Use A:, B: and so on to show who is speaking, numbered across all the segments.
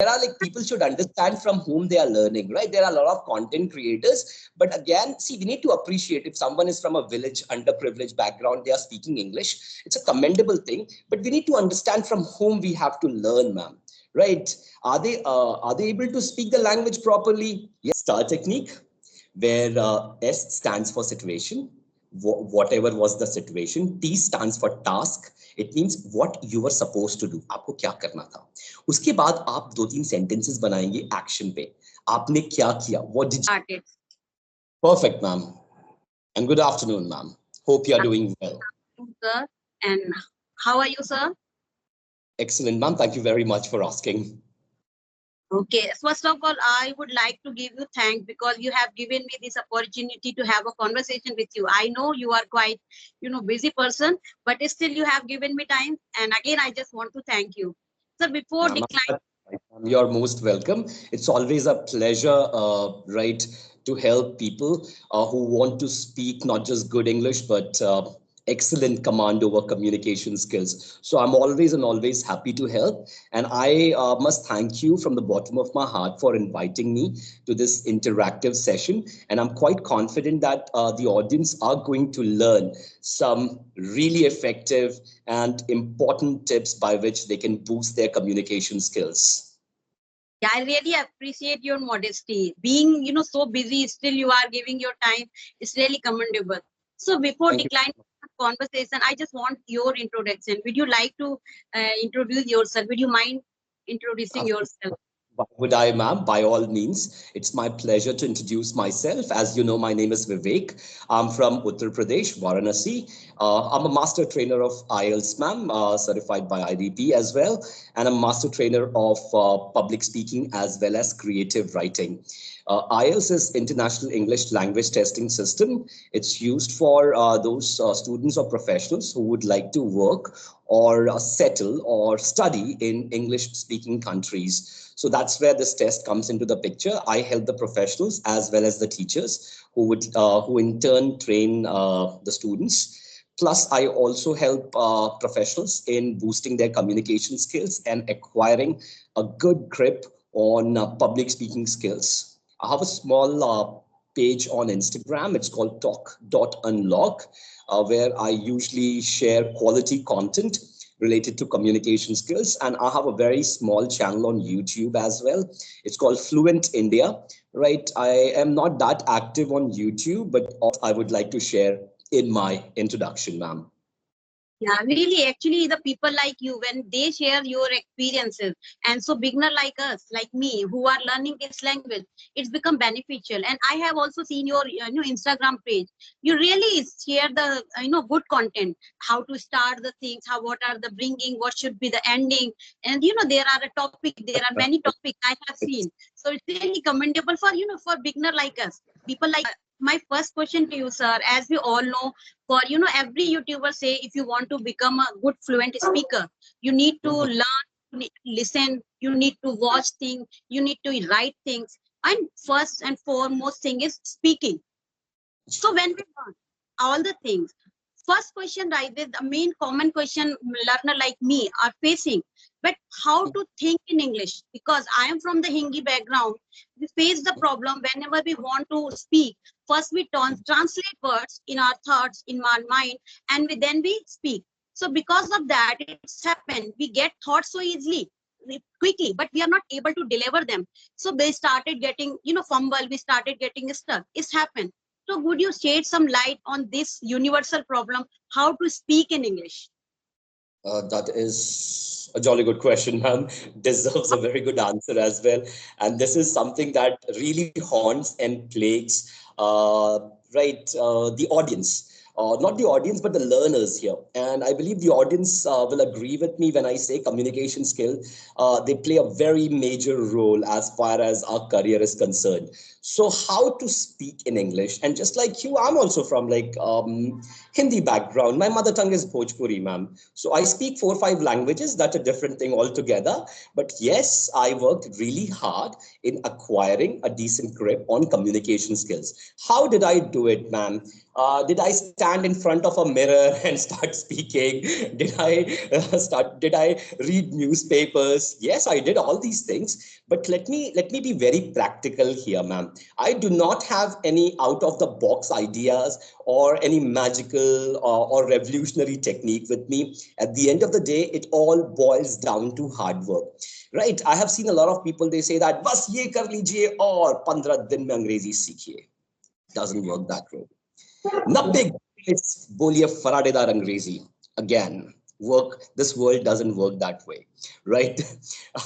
A: are like people should understand from whom they are learning, right? There are a lot of content creators, but again, see, we need to appreciate if someone is from a village, underprivileged background, they are speaking English. It's a commendable thing, but we need to understand from whom we have to learn, ma'am. Right? Are they able to speak the language properly? Yes. STAR technique, where S stands for situation, whatever was the situation. T stands for task. It means what you were supposed to do. आपको क्या करना था. उसके बाद आप 2-3 sentences बनाएंगे action पे. आपने क्या किया? What did you? Perfect, ma'am. And good afternoon, ma'am. Hope you are doing well.
B: Sir, and how are you, sir?
A: Excellent, ma'am. Thank you very much for asking.
B: Okay, first of all, I would like to give you thanks because you have given me this opportunity to have a conversation with you. I know you are quite, busy person, but still you have given me time. And again, I just want to thank you. So before declining,
A: you're most welcome. It's always a pleasure, right, to help people who want to speak not just good English, but excellent command over communication skills. So I'm always happy to help. And I must thank you from the bottom of my heart for inviting me to this interactive session. And I'm quite confident that the audience are going to learn some really effective and important tips by which they can boost their communication skills.
B: Yeah, I really appreciate your modesty. Being, so busy, still you are giving your time. It's really commendable. So before declining conversation, I just want your introduction. Would you like to introduce yourself? Would you mind introducing yourself?
A: Why would I, ma'am? By all means. It's my pleasure to introduce myself. As you know, my name is Vivek. I'm from Uttar Pradesh, Varanasi. I'm a master trainer of Ielts, ma'am, certified by IDP as well. And I'm a master trainer of public speaking as well as creative writing. Ielts is International English Language Testing System. It's used for those students or professionals who would like to work or settle or study in English-speaking countries. So that's where this test comes into the picture. I help the professionals as well as the teachers who in turn train the students. Plus, I also help professionals in boosting their communication skills and acquiring a good grip on public speaking skills. I have a small page on Instagram. It's called talk.unlock, where I usually share quality content related to communication skills. And I have a very small channel on YouTube as well. It's called Fluent India, right? I am not that active on YouTube, but I would like to share in my introduction, ma'am.
B: Yeah, really, actually, the people like you, when they share your experiences, and so beginner like us, like me, who are learning this language, it's become beneficial. And I have also seen your Instagram page. You really share the good content, how to start the things, what are the bringing, what should be the ending, and there are many topics I have seen. So it's really commendable for for beginner like us, people like. My first question to you, sir, as we all know, for every YouTuber say, if you want to become a good fluent speaker, you need to learn, you need to listen, you need to watch things, you need to write things, and first and foremost thing is speaking. So when we learn all the things, first question, right, the main common question learner like me are facing, but how to think in English? Because I am from the Hindi background, we face the problem whenever we want to speak. First, we translate words in our thoughts, in our mind, and then we speak. So because of that, it's happened. We get thoughts so easily, quickly, but we are not able to deliver them. So they started getting, fumble, we started getting stuck. It's happened. So would you shed some light on this universal problem, how to speak in English?
A: That is a jolly good question, ma'am. Deserves a very good answer as well. And this is something that really haunts and plagues, the audience. Not the audience, but the learners here. And I believe the audience will agree with me when I say communication skill. They play a very major role as far as our career is concerned. So how to speak in English? And just like you, I'm also from Hindi background. My mother tongue is Bhojpuri, ma'am. So I speak 4 or 5 languages. That's a different thing altogether. But yes, I worked really hard in acquiring a decent grip on communication skills. How did I do it, ma'am? Did I stand in front of a mirror and start speaking? Did I read newspapers? Yes, I did all these things. But let me be very practical here, ma'am. I do not have any out of the box ideas or any magical or revolutionary technique with me. At the end of the day, it all boils down to hard work. Right? I have seen a lot of people, they say that बस ये कर लीजिए और 15 दिन में अंग्रेजी सीखिए. Doesn't work that way. 90 minutes बोलिए फराडेदार अंग्रेजी. Again, this world doesn't work that way, right?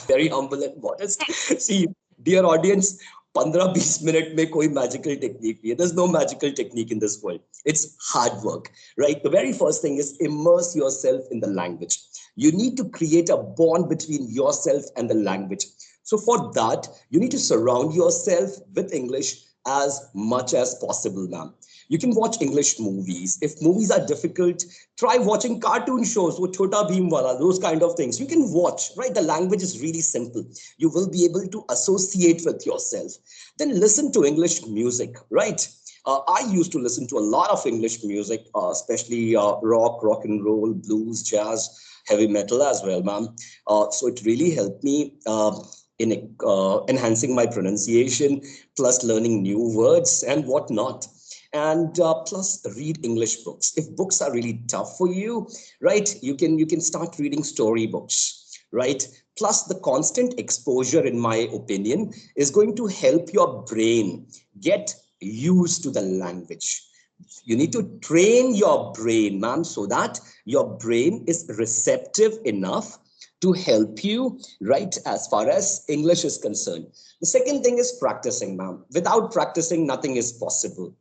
A: Very humble and modest. See, dear audience, 15-20 minute में कोई magical technique नहीं है. There's no magical technique in this world. It's hard work, right? The very first thing is immerse yourself in the language. You need to create a bond between yourself and the language. So for that, you need to surround yourself with English as much as possible, ma'am. You can watch English movies. If movies are difficult, try watching cartoon shows, wo Chota Bheem wala, those kind of things. You can watch, right? The language is really simple. You will be able to associate with yourself. Then listen to English music, right? I used to listen to a lot of English music, especially rock and roll, blues, jazz, heavy metal as well, ma'am. So it really helped me in enhancing my pronunciation, plus learning new words and whatnot. And plus read English books. If books are really tough for you, right, you can start reading storybooks, right? Plus the constant exposure, in my opinion, is going to help your brain get used to the language. You need to train your brain, ma'am, so that your brain is receptive enough to help you, right, as far as English is concerned. The second thing is practicing, ma'am. Without practicing, nothing is possible.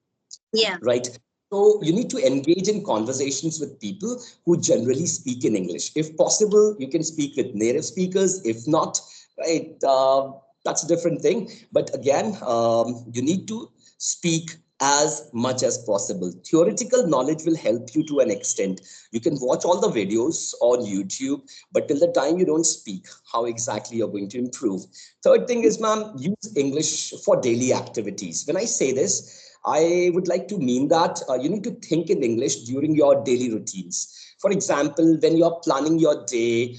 B: Yeah.
A: Right. So you need to engage in conversations with people who generally speak in English. If possible, you can speak with native speakers. If not, right, that's a different thing. But again, you need to speak as much as possible. Theoretical knowledge will help you to an extent. You can watch all the videos on YouTube, but till the time you don't speak, how exactly you're going to improve? Third thing is, ma'am, use English for daily activities. When I say this, I would like to mean that you need to think in English during your daily routines. For example, when you're planning your day,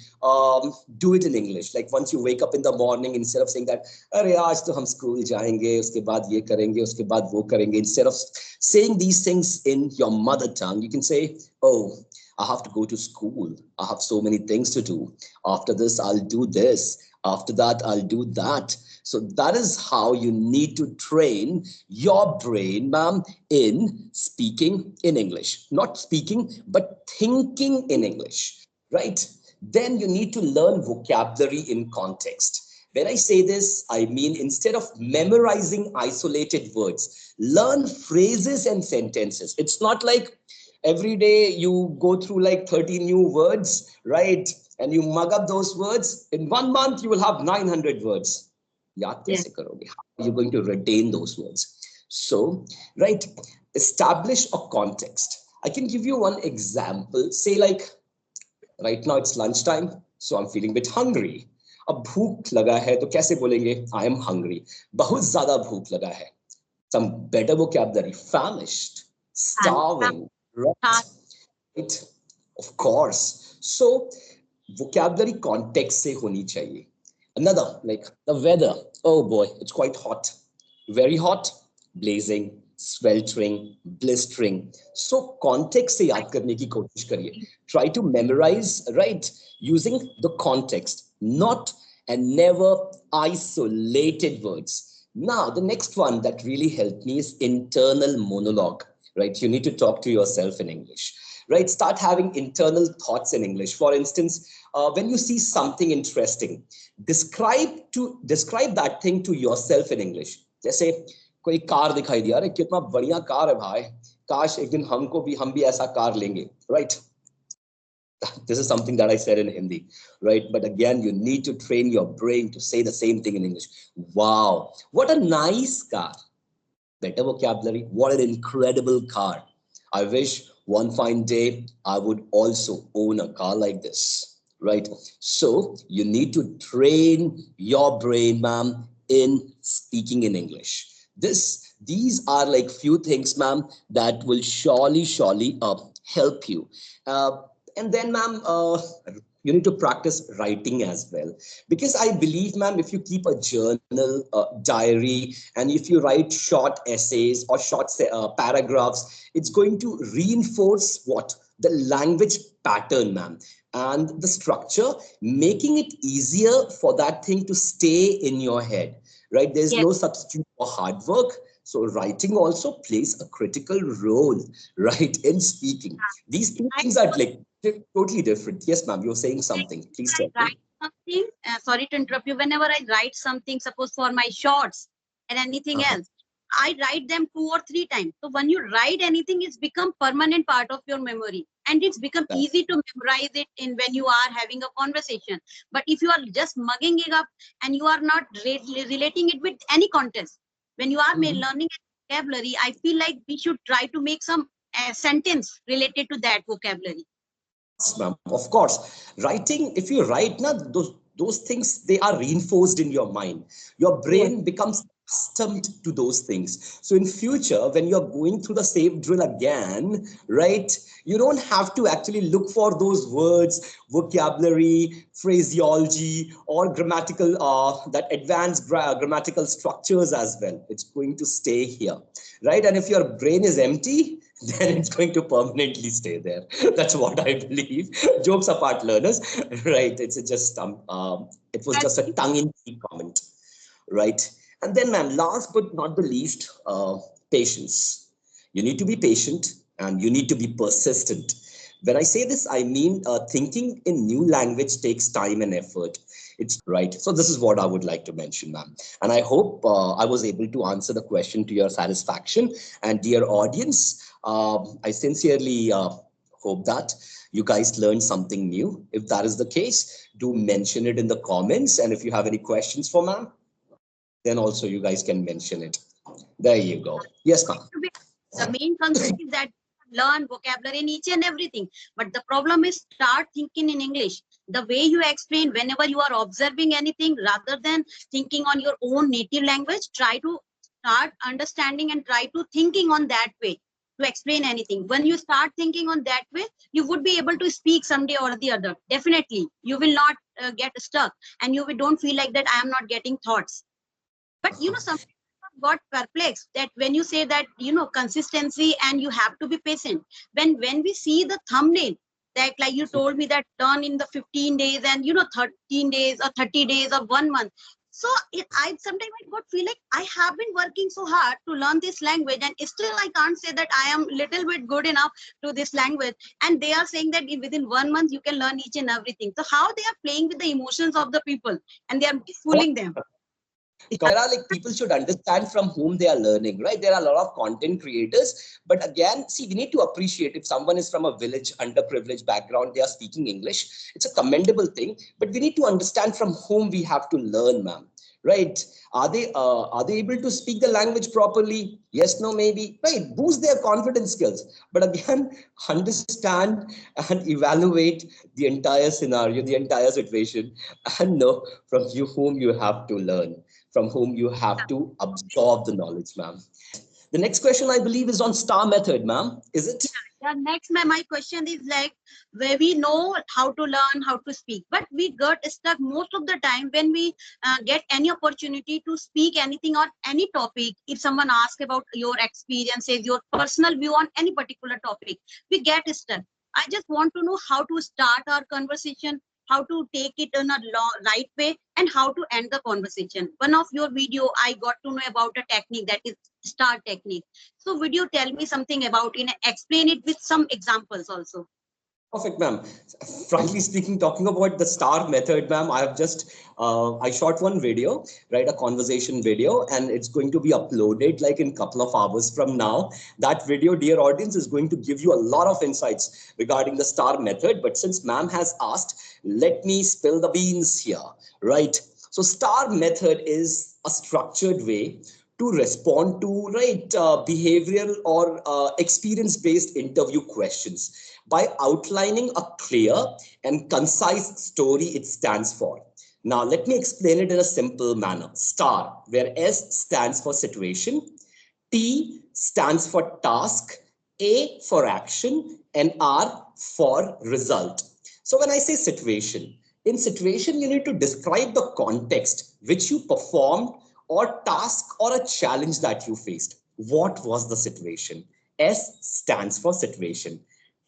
A: do it in English. Like once you wake up in the morning, instead of saying that, "Arey, aaj to hum school jayenge, uske baad ye karenge, uske baad wo karenge," instead of saying these things in your mother tongue, you can say, "Oh, I have to go to school. I have so many things to do. After this, I'll do this. After that, I'll do that." So that is how you need to train your brain, ma'am, in speaking in English. Not speaking, but thinking in English, right? Then you need to learn vocabulary in context. When I say this, I mean instead of memorizing isolated words, learn phrases and sentences. It's not like every day you go through like 30 new words, right? And you mug up those words. In 1 month, you will have 900 words. याद कैसे करोगे? How are you going to retain those words? So, right, establish a context. I can give you one example. Say like, right now it's lunchtime, so I'm feeling a bit hungry. अब भूख लगा है तो कैसे बोलेंगे? I am hungry. बहुत ज़्यादा भूख लगा है. Some better vocabulary. Famished, starving, right? Right? Of course. So, vocabulary context से होनी चाहिए. Another, like the weather. Oh boy, it's quite hot. Very hot, blazing, sweltering, blistering. So context से याद करने की कोशिश करिए. Try to memorize, right, using the context, not and never isolated words. Now, the next one that really helped me is internal monologue, right? You need to talk to yourself in English, right? Start having internal thoughts in English. For instance, when you see something interesting, describe that thing to yourself in English. जैसे कोई car दिखाई दिया, अरे कितना बढ़िया car है भाई, काश एक दिन हम भी ऐसा कार लेंगे, right? This is something that I said in Hindi, right? But again, you need to train your brain to say the same thing in English. Wow, what a nice car. Better vocabulary. What an incredible car. I wish one fine day I would also own a car like this, right? So you need to train your brain, ma'am, in speaking in English. This These are like few things, ma'am, that will surely help you. And then, ma'am, you need to practice writing as well, because I believe, ma'am, if you keep a journal, diary, and if you write short essays or short paragraphs, it's going to reinforce what the language pattern, ma'am, and the structure, making it easier for that thing to stay in your head, right? There's
B: Yes.
A: no substitute for hard work. So writing also plays a critical role, right, in speaking. These two
B: I
A: things are like totally different. Yes, ma'am, you're saying something. Please
B: I
A: tell me.
B: write something, sorry to interrupt you, whenever I write something, suppose for my shorts and anything
A: Uh-huh.
B: else, I write them 2 or 3 times. So when you write anything, it's become permanent part of your memory, and it's become
A: That-
B: easy to memorize it in when you are having a conversation. But if you are just mugging it up and you are not relating it with any context, when you are
A: Mhm.
B: learning vocabulary, I feel like we should try to make some sentence related to that vocabulary.
A: Yes, ma'am, of course. Writing, if you write now, those things, they are reinforced in your mind. Your
B: Yes.
A: brain becomes accustomed to those things. So in future, when you're going through the same drill again, right, you don't have to actually look for those words, vocabulary, phraseology, or grammatical, that advanced grammatical structures as well. It's going to stay here, right? And if your brain is empty, then it's going to permanently stay there. That's what I believe. Jokes apart, learners, right? It's just it was just a tongue-in-cheek comment, right? And then, ma'am, last but not the least, patience. You need to be patient and you need to be persistent. When I say this, I mean thinking in new language takes time and effort. It's right. So this is what I would like to mention, ma'am. And I hope I was able to answer the question to your satisfaction. And dear audience, I sincerely hope that you guys learned something new. If that is the case, do mention it in the comments. And if you have any questions for ma'am, then also you guys can mention it. There you go. Yes, ma'am.
B: To be the main concept is that learn vocabulary in each and everything, but the problem is start thinking in English the way you explain. Whenever you are observing anything, rather than thinking on your own native language, try to start understanding and try to thinking on that way to explain anything. When you start thinking on that way, you would be able to speak someday or the other. Definitely you will not get stuck, and don't feel like that I am not getting thoughts. But sometimes I got perplexed that when you say that consistency and you have to be patient, when we see the thumbnail, that like you told me that done in the 15 days and 13 days or 30 days or 1 month. So I sometimes I got feel like I have been working so hard to learn this language, and still I can't say that I am little bit good enough to this language. And they are saying that within 1 month you can learn each and everything. So how they are playing with the emotions of the people, and they are fooling them.
A: There are like people should understand from whom they are learning, right? There are a lot of content creators, but again, see, we need to appreciate if someone is from a village underprivileged background, they are speaking English. It's a commendable thing, but we need to understand from whom we have to learn, ma'am. Right? Are they able to speak the language properly? Yes, no, maybe. Right? Boost their confidence skills. But again, understand and evaluate the entire scenario, the entire situation, and know from you whom you have to learn, from whom you have to absorb the knowledge, ma'am. The next question, I believe, is on STAR method, ma'am. Is it?
B: Yeah, next, my question is like where we know how to learn, how to speak, but we got stuck most of the time when we get any opportunity to speak anything on any topic. If someone asks about your experiences, your personal view on any particular topic, we get stuck. I just want to know how to start our conversation, how to take it in a right way, and how to end the conversation. One of your video, I got to know about a technique that is STAR technique. So would you tell me something about it and explain it with some examples also?
A: Perfect, ma'am. Frankly speaking, talking about the STAR method, ma'am, I have just I shot one video, right, a conversation video, and it's going to be uploaded like in a couple of hours from now. That video, dear audience, is going to give you a lot of insights regarding the STAR method. But since ma'am has asked, let me spill the beans here, right? So STAR method is a structured way to respond to, right, behavioral or experience based interview questions by outlining a clear and concise story it stands for. Now let me explain it in a simple manner. STAR, where S stands for situation, T stands for task, A for action, and R for result. So when I say situation, in situation, you need to describe the context which you performed or task or a challenge that you faced. What was the situation? S stands for situation.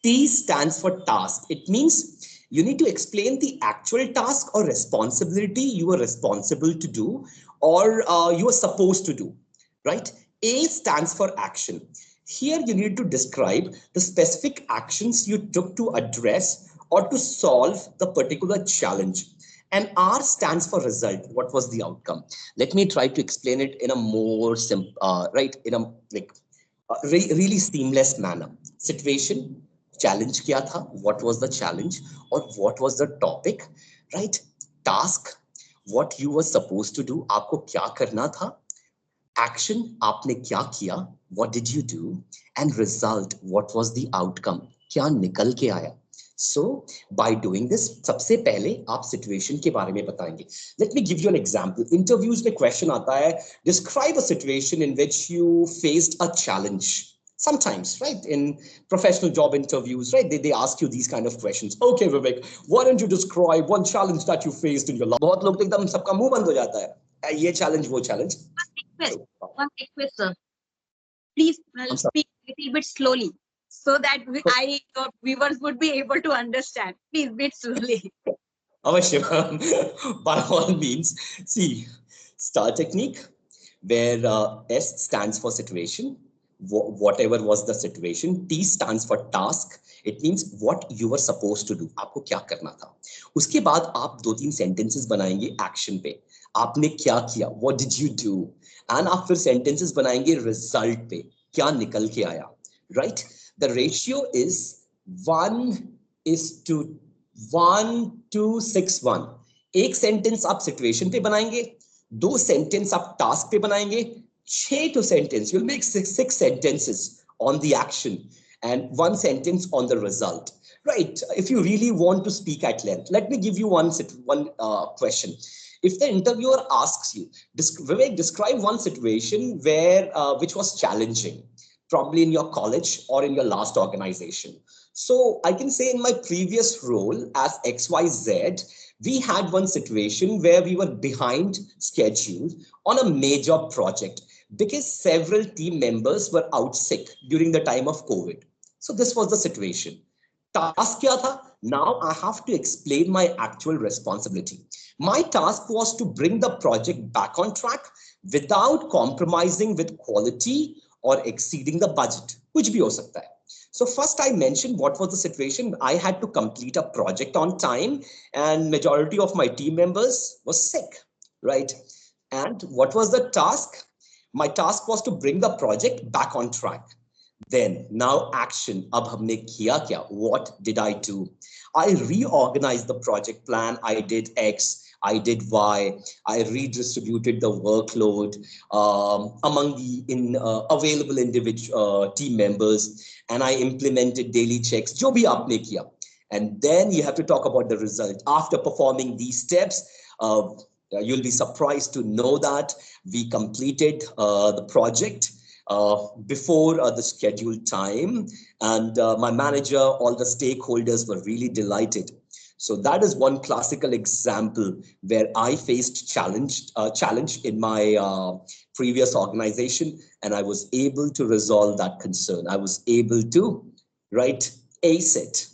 A: T stands for task. It means you need to explain the actual task or responsibility you were responsible to do or you were supposed to do, right? A stands for action. Here you need to describe the specific actions you took to address or to solve the particular challenge. And R stands for result. What was the outcome? Let me try to explain it in a more simple, right, in a like really seamless manner. Situation, challenge kya tha, what was the challenge or what was the topic, right? Task, what you were supposed to do, aapko kya karna tha. Action, आपने क्या किया, what did you do, and result, what was the outcome, क्या निकल के आया. So by doing this, सबसे पहले आप situation के बारे में बताएंगे. Let me give you an example. Interviews में question आता है, describe a situation in which you faced a challenge. Sometimes, right, in professional job interviews, right, they ask you these kind of questions. Okay, Vivek, why don't you describe one challenge that you faced in your life? बहुत लोग तो एकदम सबका मुंह बंद हो जाता है, ये challenge वो challenge.
B: One request, sir. Please
A: I'm sorry.
B: speak a little bit slowly so that your viewers would be able to understand. Please, bit slowly.
A: Avashyam, by all means, see, star technique, where S stands for situation, whatever was the situation. T stands for task. It means what you were supposed to do. आपको क्या करना था. उसके बाद आप 2-3 sentences बनाएंगे action पे. आपने क्या किया? What did you do? And आप फिर sentences बनाएंगे result पे. क्या निकल के आया? Right? The ratio is 1:1:6:1. एक सेंटेंस आप सिचुएशन पे बनाएंगे, 2 सेंटेंस आप टास्क पे बनाएंगे, 6 to sentence. You'll make six sentences on the action and 1 sentence on the result. Right? If you really want to speak at length, let me give you one question. If the interviewer asks you, Vivek, describe one situation where which was challenging, probably in your college or in your last organization. So I can say in my previous role as XYZ, we had one situation where we were behind schedule on a major project because several team members were out sick during the time of COVID. So this was the situation. Task kya tha? Now I have to explain my actual responsibility. My task was to bring the project back on track without compromising with quality or exceeding the budget, which bhi ho sakta hai. So first I mentioned what was the situation. I had to complete a project on time and majority of my team members was sick, right? And what was the task? My task was to bring the project back on track. Then now action. Ab humne kiya kya? What did I do? I reorganized the project plan. I did X. I did Y. I redistributed the workload among the available individual team members, and I implemented daily checks. Jo bhi aapne kiya. And then you have to talk about the result. After performing these steps, you'll be surprised to know that we completed the project before the scheduled time, and my manager, all the stakeholders were really delighted. So that is one classical example where I faced challenge in my previous organization, and I was able to resolve that concern. I was able to, right, ace it.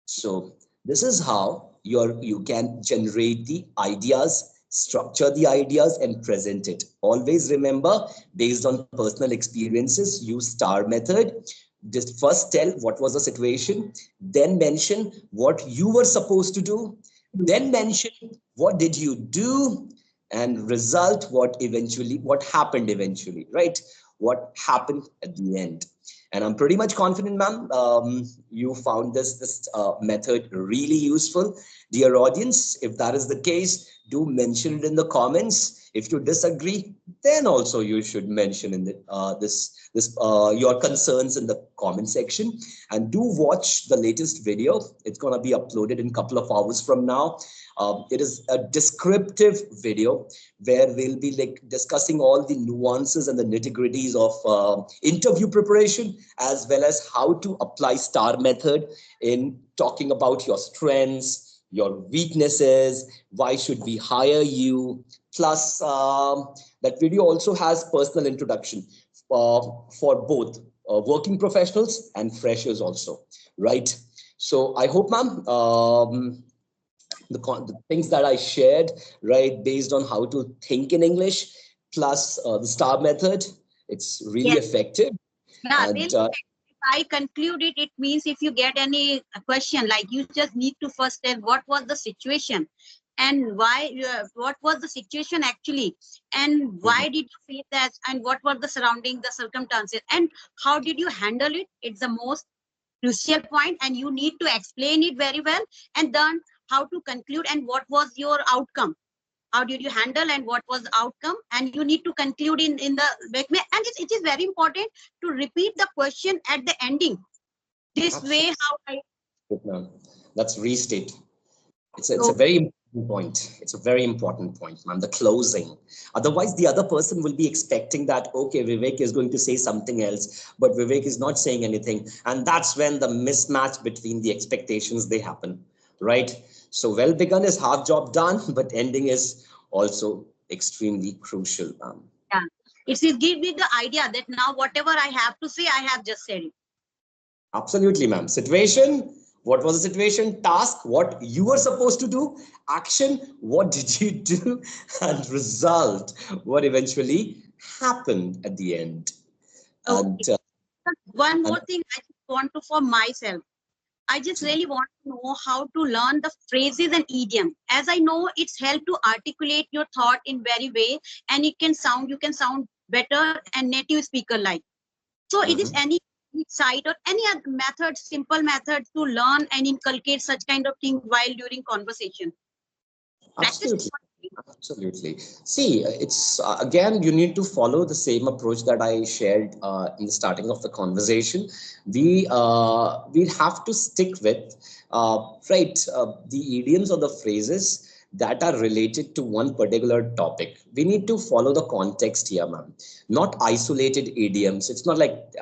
A: So this is how you can generate the ideas, structure the ideas, and present it. Always remember, based on personal experiences, use STAR method. Just first tell what was the situation, then mention what you were supposed to do, then mention what did you do, and result what happened eventually, right? What happened at the end. And I'm pretty much confident, ma'am, you found this method really useful. Dear audience, if that is the case, do mention it in the comments. If you disagree, then also you should mention in the, your concerns in the comment section. And do watch the latest video. It's going to be uploaded in a couple of hours from now. It is a descriptive video where we'll be like discussing all the nuances and the nitty-gritties of interview preparation, as well as how to apply STAR method in talking about your strengths, your weaknesses, why should we hire you. Plus, that video also has personal introduction for both working professionals and freshers also, right? So I hope, ma'am, the things that I shared, right, based on how to think in English, plus the STAR method, it's really
B: Yes.
A: effective.
B: Yeah,
A: And
B: really. If I conclude it, it means if you get any question, like you just need to first tell what was the situation and why, what was the situation actually, and why did you face that, and what were the surrounding, the circumstances, and how did you handle it? It's the most crucial point, and you need to explain it very well, and then how to conclude and what was your outcome, how did you handle and what was the outcome, and you need to conclude in the and it is very important to repeat the question at the ending. This way how I
A: that's restate. It's a very important point. It's a very important point, ma'am. The closing. Otherwise, the other person will be expecting that, okay, Vivek is going to say something else, but Vivek is not saying anything. And that's when the mismatch between the expectations they happen, right? So well begun is half job done, but ending is also extremely crucial, ma'am.
B: yeah, it will give me the idea that now whatever I have to say, I have just said it.
A: Absolutely, ma'am. Situation, what was the situation? Task, what you were supposed to do. Action, what did you do? And result, what eventually happened at the end.
B: Okay.
A: And,
B: One
A: and
B: more thing I just want to for myself, I just really want to know how to learn the phrases and idiom. As I know, it's help to articulate your thought in very way, and it can sound, you can sound better and native speaker like. So it is any site or any other method, simple method to learn and inculcate such kind of thing while during conversation. Practice.
A: absolutely. Absolutely. See, it's again, you need to follow the same approach that I shared in the starting of the conversation. We have to stick with the idioms or the phrases that are related to one particular topic. We need to follow the context here, ma'am. Not isolated idioms. It's not like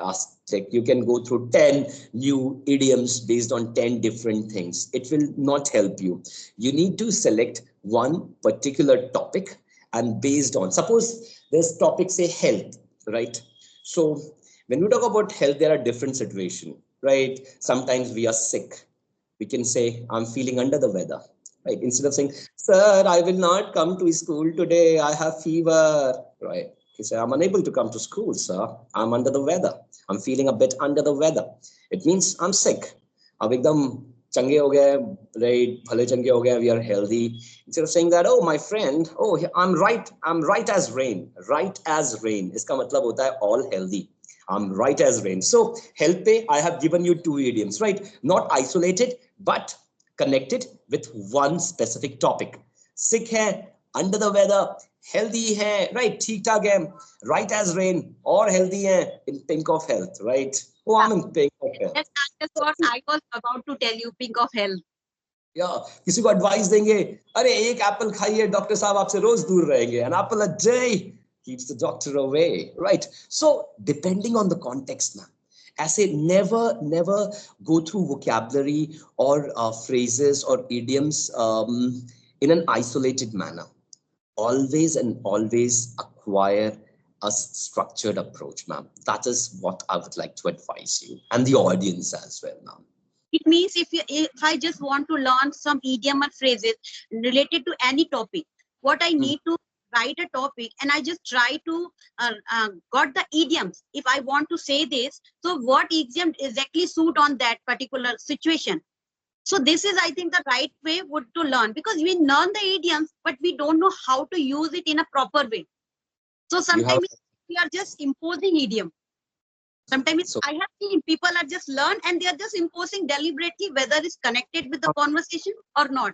A: you can go through 10 new idioms based on 10 different things. It will not help you. You need to select one particular topic, and based on, suppose this topic say health, right? So when we talk about health, there are different situations, right? Sometimes we are sick. We can say, I'm feeling under the weather, right? Instead of saying, sir, I will not come to school today, I have fever, right? He said, I'm unable to come to school, sir. I'm under the weather. I'm feeling a bit under the weather. It means I'm sick. अब एकदम चंगे हो गए, right? भले चंगे हो गए, we are healthy. Instead of saying that, oh my friend, oh I'm right as rain, right as rain. इसका मतलब होता है all healthy. I'm right as rain. So help pay, I have given you two idioms, right? Not isolated, but connected with one specific topic. Sick hai, under the weather, healthy hai, right? ठीक ठाक है, right as rain, or healthy hai, in pink of health, right? Oh, I'm in pink of health.
B: That's what I was about to tell you, pink of health.
A: या किसी को advice देंगे, अरे एक Apple खाइए, डॉक्टर साहब आपसे रोज दूर रहेंगे, an apple a day keeps the doctor away, right? So depending on the context, man, ऐसे never go through vocabulary or phrases or idioms in an isolated manner. Always and always acquire a structured approach, ma'am. That is what I would like to advise you and the audience as well, ma'am.
B: It means if I just want to learn some idiom or phrases related to any topic, what I need to write a topic and I just try to got the idioms. If I want to say this, so what idiom exactly suit on that particular situation? So this is, I think, the right way would to learn, because we learn the idioms, but we don't know how to use it in a proper way. So sometimes we are just imposing idiom. Sometimes
A: So
B: I have seen people are just learn and they are just imposing deliberately whether it's connected with the conversation or not.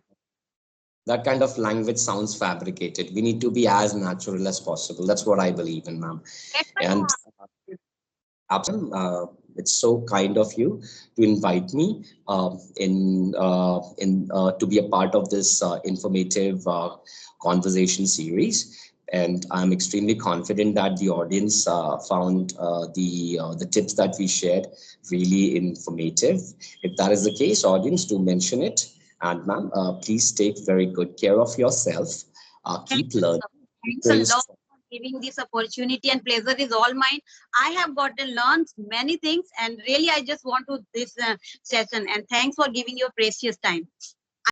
A: that kind of language sounds fabricated. We need to be as natural as possible. That's what I believe in, ma'am.
B: That's why
A: And it's so kind of you to invite me to be a part of this informative conversation series. And I'm extremely confident that the audience found the tips that we shared really informative. If that is the case, audience, do mention it. And ma'am, please take very good care of yourself.
B: thank
A: Keep
B: you,
A: learning.
B: sir. Thanks a
A: Going
B: lot
A: strong.
B: for giving this opportunity, and pleasure is all mine. I have got to learn many things, and really, I just want to this session. And thanks for giving your precious time.